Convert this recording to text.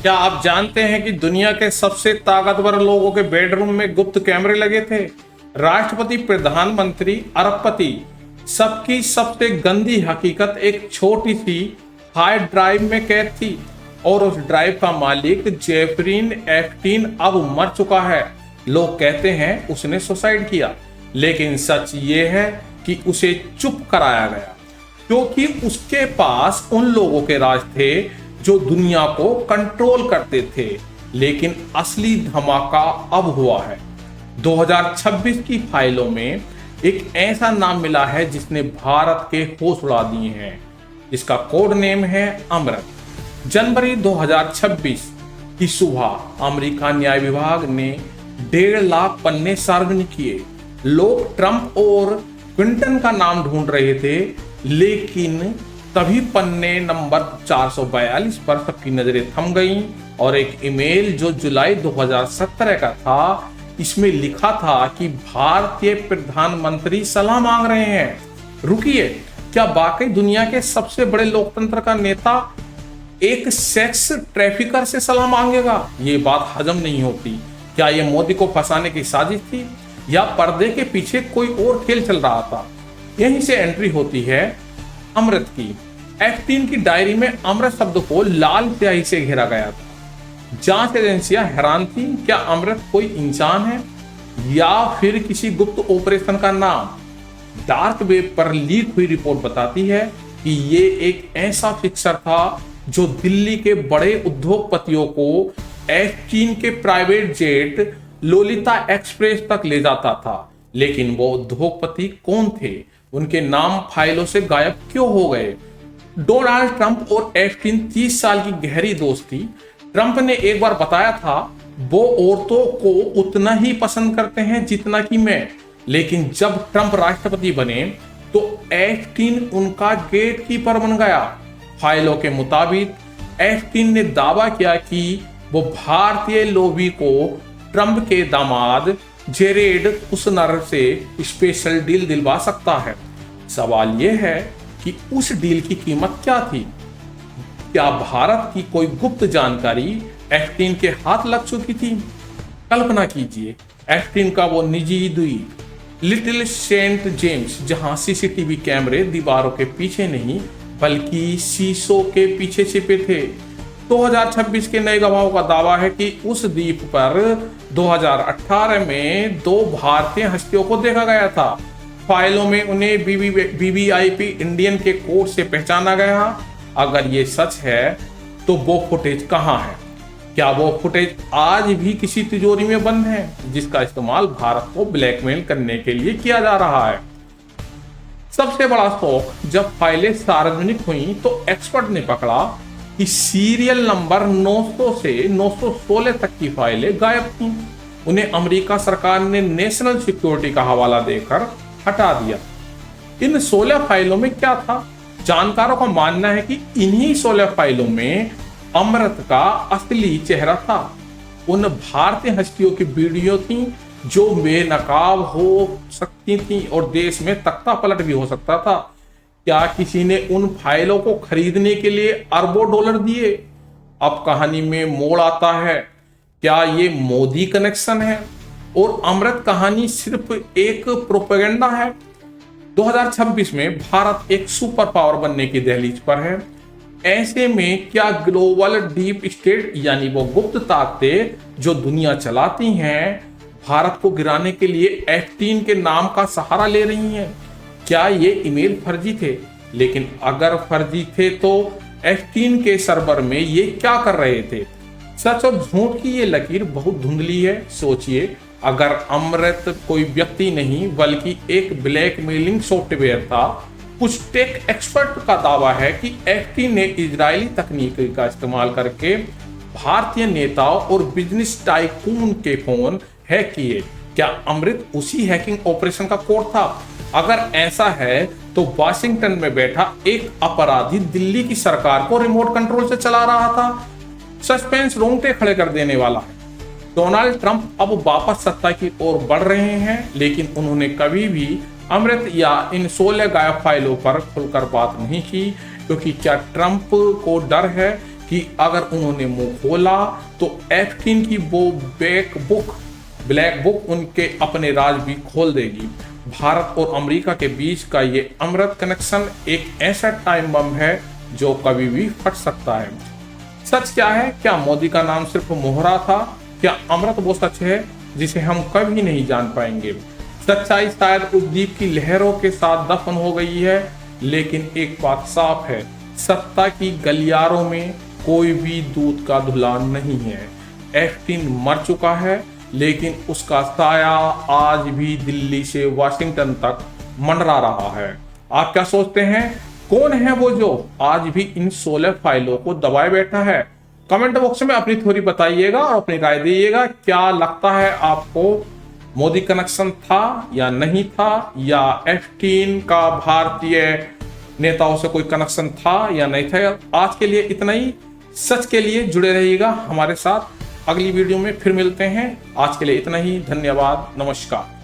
क्या आप जानते हैं कि दुनिया के सबसे ताकतवर लोगों के बेडरूम में गुप्त कैमरे लगे थे? राष्ट्रपति, प्रधानमंत्री, अरबपति, सबकी सबसे गंदी हकीकत एक छोटी सी हार्ड ड्राइव में कैद थी और उस ड्राइव का मालिक जेफरीन एप्स्टीन अब मर चुका है। लोग कहते हैं उसने सुसाइड किया, लेकिन सच ये है कि उसे चुप कराया गया क्योंकि उसके पास उन लोगों के राज थे जो दुनिया को कंट्रोल करते थे। लेकिन असली धमाका अब हुआ है। 2026 की फाइलों में एक ऐसा नाम मिला है जिसने भारत के होश उड़ा दिए हैं। इसका कोड नेम है अमृत। जनवरी 2026 की सुबह अमेरिका न्याय विभाग ने 1.5 लाख पन्ने सार्वजनिक किए। लोग ट्रंप और क्लिंटन का नाम ढूंढ रहे थे, लेकिन तभी पन्ने नंबर 442 पर सबकी नजरें थम गईं और एक ईमेल जो जुलाई 2017 का था, इसमें लिखा था कि भारतीय प्रधानमंत्री सलाह मांग रहे हैं। रुकिए, क्या वाकई दुनिया के सबसे बड़े लोकतंत्र का नेता एक सेक्स ट्रैफिकर से सलाह मांगेगा? ये बात हजम नहीं होती। क्या ये मोदी को फंसाने की साजिश थी या पर्दे के पीछे कोई और खेल चल रहा था? यहीं से एंट्री होती है अमृत की। एप्स्टीन की डायरी में अमृत शब्द को लाल स्याही से घेरा गया था। जांच एजेंसियां हैरान थी। क्या अमृत कोई इंसान है या फिर किसी गुप्त ऑपरेशन का नाम? डार्क वेब पर लीक हुई रिपोर्ट बताती है कि ये एक ऐसा फिक्सर था जो दिल्ली के बड़े उद्योगपतियों को एप्स्टीन के प्राइवेट जेट लोलिता एक्सप्रेस तक ले जाता था। लेकिन वो उद्योगपति कौन थे? उनके नाम फाइलों से गायब क्यों हो गए? डोनाल्ड ट्रंप और एप्स्टीन 30 साल की गहरी दोस्ती। ट्रंप ने एक बार बताया था वो औरतों को उतना ही पसंद करते हैं जितना कि मैं। लेकिन जब ट्रंप राष्ट्रपति बने तो एप्स्टीन उनका गेटकीपर बन गया। फाइलों के मुताबिक एप्स्टीन ने दावा किया कि वो भारतीय लॉबी को ट्रंप के दामाद जेरेड कुशनर से स्पेशल डील दिलवा सकता है। सवाल यह है कि उस डील की कीमत क्या थी? क्या भारत की कोई गुप्त जानकारी एप्स्टीन के हाथ लग चुकी थी? कल्पना कीजिए, एप्स्टीन का वो निजी द्वीप लिटिल सेंट जेम्स, जहां सीसीटीवी कैमरे दीवारों के पीछे नहीं बल्कि शीशों के पीछे छिपे थे। 2026 के नए गवाहों का दावा है कि उस द्वीप पर 2018 में 2 भारतीय हस्तियों को देखा गया था। फाइलों में उन्हें वीवीआईपी इंडियन के कोड से पहचाना गया। अगर ये सच है तो वो फुटेज कहाँ है? क्या वो फुटेज आज भी किसी तिजोरी में बंद है जिसका इस्तेमाल भारत को ब्लैकमेल करने के लिए किया जा रहा है? सबसे बड़ा शौक, जब फाइलें सार्वजनिक हुई तो एक्सपर्ट ने पकड़ा कि सीरियल नंबर 900 से 916 तक की फाइलें गायब थीं। उन्हें अमेरिका सरकार ने नेशनल सिक्योरिटी का हवाला देकर हटा दिया। इन 16 फाइलों में क्या था? जानकारों का मानना है कि इन्हीं 16 फाइलों में अमृत का असली चेहरा था। उन भारतीय हस्तियों की वीडियो थी जो बेनकाब हो सकती थी और देश में तख्ता पलट भी हो सकता था। क्या किसी ने उन फाइलों को खरीदने के लिए अरबों डॉलर दिए? अब कहानी में मोड़ आता है। क्या ये मोदी कनेक्शन है और अमृत कहानी सिर्फ एक प्रोपेगेंडा है? 2026 में भारत एक सुपर पावर बनने की दहलीज पर है। ऐसे में क्या ग्लोबल डीप स्टेट यानी वो गुप्त ताकतें जो दुनिया चलाती हैं, भारत को गिराने के लिए एप्स्टीन के नाम का सहारा ले रही हैं? क्या ये ईमेल फर्जी थे? लेकिन अगर फर्जी थे तो एप्स्टीन के सर्वर में ये क्या कर रहे थे? सच और झूठ की ये लकीर बहुत धुंधली है। सोचिए, अगर अमृत कोई व्यक्ति नहीं बल्कि एक ब्लैकमेलिंग सॉफ्टवेयर था। कुछ टेक एक्सपर्ट का दावा है कि एप्स्टीन ने इजरायली तकनीक का इस्तेमाल करके भारतीय नेताओं और बिजनेस टाइकून के फोन हैक किए। क्या अमृत उसी हैकिंग ऑपरेशन का कोड था? अगर ऐसा है तो वाशिंगटन में बैठा एक अपराधी दिल्ली की सरकार को रिमोट कंट्रोल से चला रहा था। सस्पेंस रोंगटे खड़े कर देने वाला है। डोनाल्ड ट्रंप अब वापस सत्ता की ओर बढ़ रहे हैं, लेकिन उन्होंने कभी भी अमृत या इन 16 गायब फाइलों पर खुलकर बात नहीं की, क्योंकि क्या ट्रंप को डर है कि अगर उन्होंने मुंह खोला तो एप्स्टीन की वो ब्लैक बुक उनके अपने राज भी खोल देगी। भारत और अमेरिका के बीच का ये अमृत कनेक्शन एक ऐसा टाइम बम है जो कभी भी फट सकता है। सच क्या है? क्या मोदी का नाम सिर्फ मोहरा था? क्या अमृत वो सच है जिसे हम कभी नहीं जान पाएंगे? सच्चाई शायद उस द्वीप की लहरों के साथ दफन हो गई है, लेकिन एक बात साफ है, सत्ता की गलियारों में कोई भी दूध का धुला नहीं है। एप्स्टीन मर चुका है, लेकिन उसका साया आज भी दिल्ली से वाशिंगटन तक मंडरा रहा है। आप क्या सोचते हैं? कौन है वो जो आज भी इन 16 फाइलों को दबाए बैठा है? कमेंट बॉक्स में अपनी थ्योरी बताइएगा और अपनी राय दीजिएगा। क्या लगता है आपको, मोदी कनेक्शन था या नहीं था, या एप्स्टीन का भारतीय नेताओं से कोई कनेक्शन था या नहीं था? आज के लिए इतना ही। सच के लिए जुड़े रहिएगा हमारे साथ। अगली वीडियो में फिर मिलते हैं। आज के लिए इतना ही। धन्यवाद। नमस्कार।